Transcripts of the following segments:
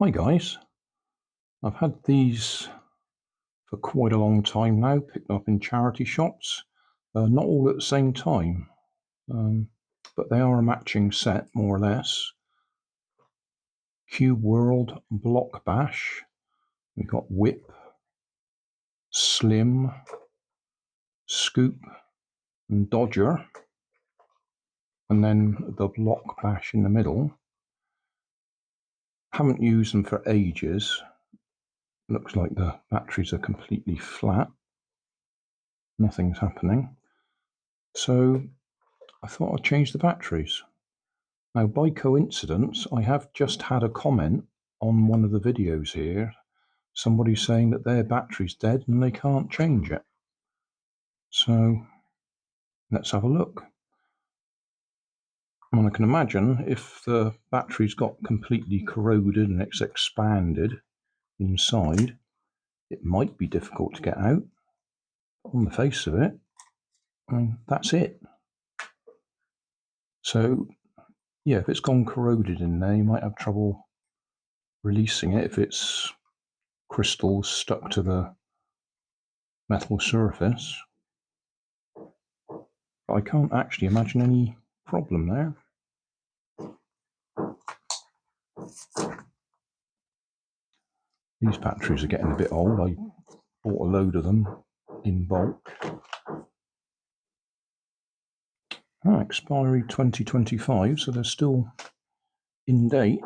Hi guys, I've had these for quite a long time now, picked up in charity shops, not all at the same time, but they are a matching set more or less. Cube World, Block Bash, we've got Whip, Slim, Scoop and Dodger, and then the Block Bash in the middle. Haven't used them for ages. Looks like the batteries are completely flat. Nothing's happening. So I thought I'd change the batteries. Now, by coincidence, I have just had a comment on one of the videos here. Somebody saying that their battery's dead and they can't change it. So let's have a look. And I can imagine if the battery's got completely corroded and it's expanded inside, it might be difficult to get out. But on the face of it, I mean, that's it. So yeah, if it's gone corroded in there, you might have trouble releasing it if it's crystals stuck to the metal surface. But I can't actually imagine any problem there. These batteries are getting a bit old. I bought a load of them in bulk. Expiry 2025, so they're still in date.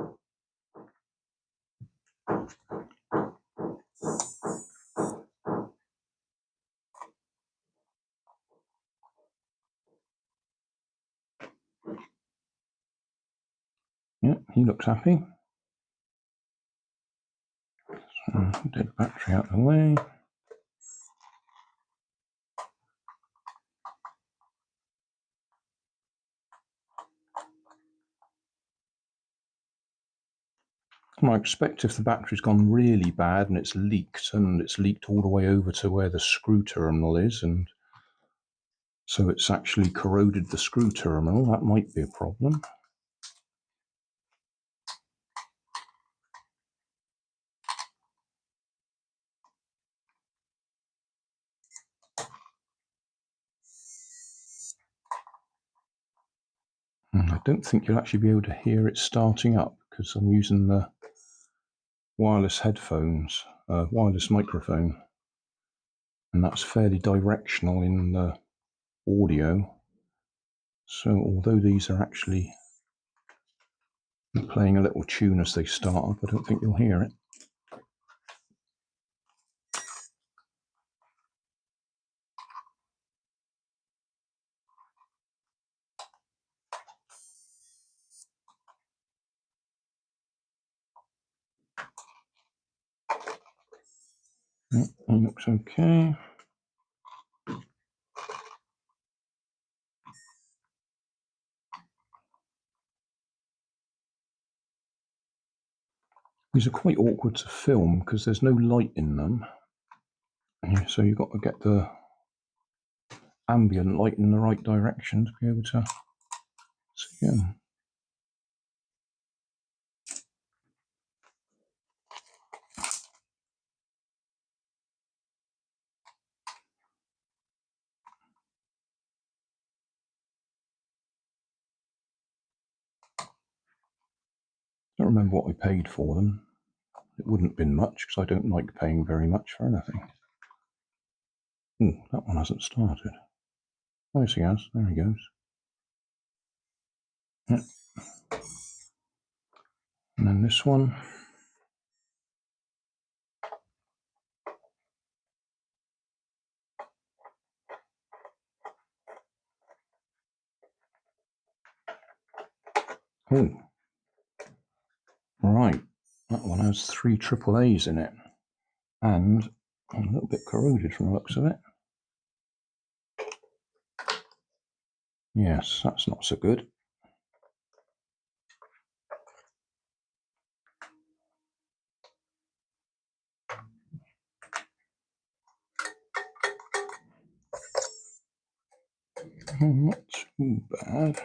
Yeah, he looks happy. So, dead battery out of the way. I expect if the battery's gone really bad and it's leaked all the way over to where the screw terminal is, and so it's actually corroded the screw terminal, that might be a problem. I don't think you'll actually be able to hear it starting up because I'm using the wireless headphones, wireless microphone, and that's fairly directional in the audio. So although these are actually playing a little tune as they start up, I don't think you'll hear it. It looks okay. These are quite awkward to film because there's no light in them. So you've got to get the ambient light in the right direction to be able to see them. I don't remember what I paid for them. It wouldn't have been much because I don't like paying very much for anything. That one hasn't started. Oh, yes, he has. There he goes. Yep. And then this one. Oh, right. That one has 3 AAAs in it. And a little bit corroded from the looks of it. Yes, that's not so good. Not too bad.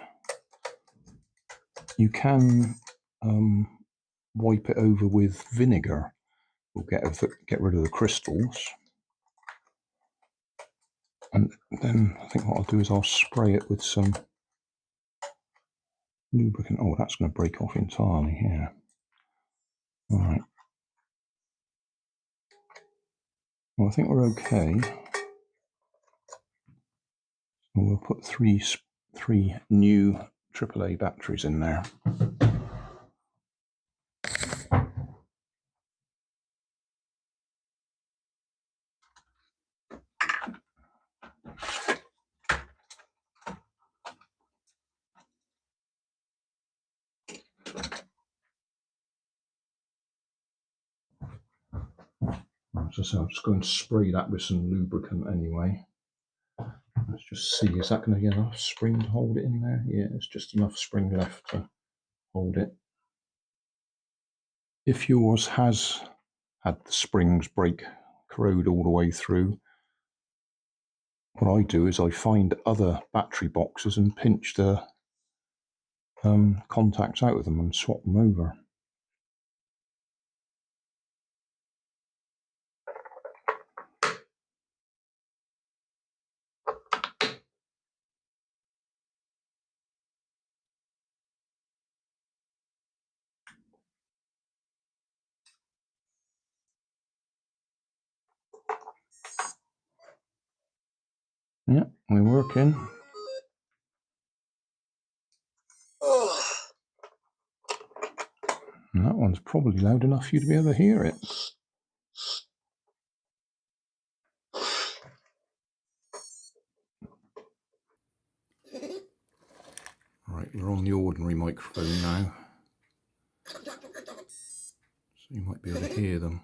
You can wipe it over with vinegar. We'll get rid of the crystals. And then I think what I'll do is I'll spray it with some lubricant. Oh, that's going to break off entirely here. All right. Well, I think we're okay. We'll put three new AAA batteries in there. As I say, I'm just going to spray that with some lubricant anyway. Let's just see, is that going to get enough spring to hold it in there? Yeah, it's just enough spring left to hold it. If yours has had the springs break, corrode all the way through, what I do is I find other battery boxes and pinch the contacts out of them and swap them over. Yeah, we're working. And that one's probably loud enough for you to be able to hear it. Right, we're on the ordinary microphone now, so you might be able to hear them.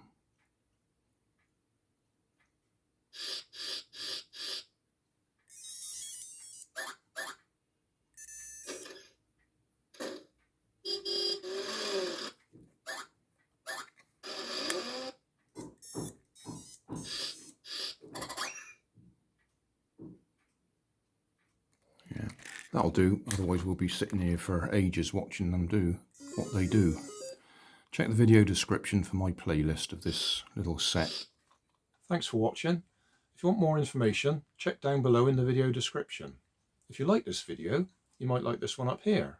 Yeah, that'll do, otherwise we'll be sitting here for ages watching them do what they do. Check the video description for my playlist of this little set. Thanks for watching. If you want more information, check down below in the video description. If you like this video, you might like this one up here.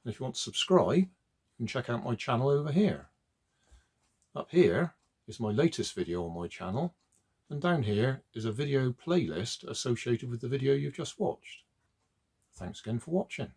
And if you want to subscribe, you can check out my channel over here. Up here is my latest video on my channel, and down here is a video playlist associated with the video you've just watched. Thanks again for watching.